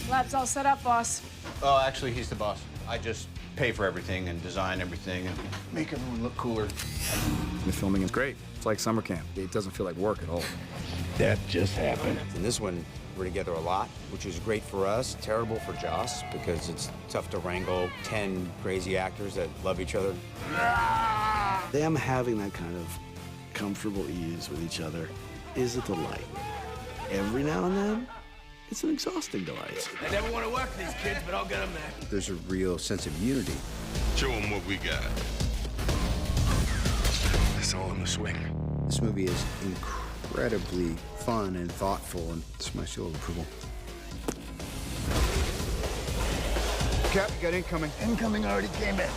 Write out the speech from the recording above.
Lab's all set up, boss. Oh, actually, he's the boss. I just pay for everything and design everything and make everyone look cooler. The filming is great. It's like summer camp. It doesn't feel like work at all. That just happened. In this one, we're together a lot, which is great for us, terrible for Joss, because it's tough to wrangle 10 crazy actors that love each other. Them having that kind of comfortable ease with each other is a delight. Every now and then, it's an exhausting delight. I never want to work with these kids, but I'll get them there. There's a real sense of unity. Show them what we got. It's all in the swing. This movie is incredibly fun and thoughtful, and it's my seal of approval. Cap, you got incoming. Incoming already came in.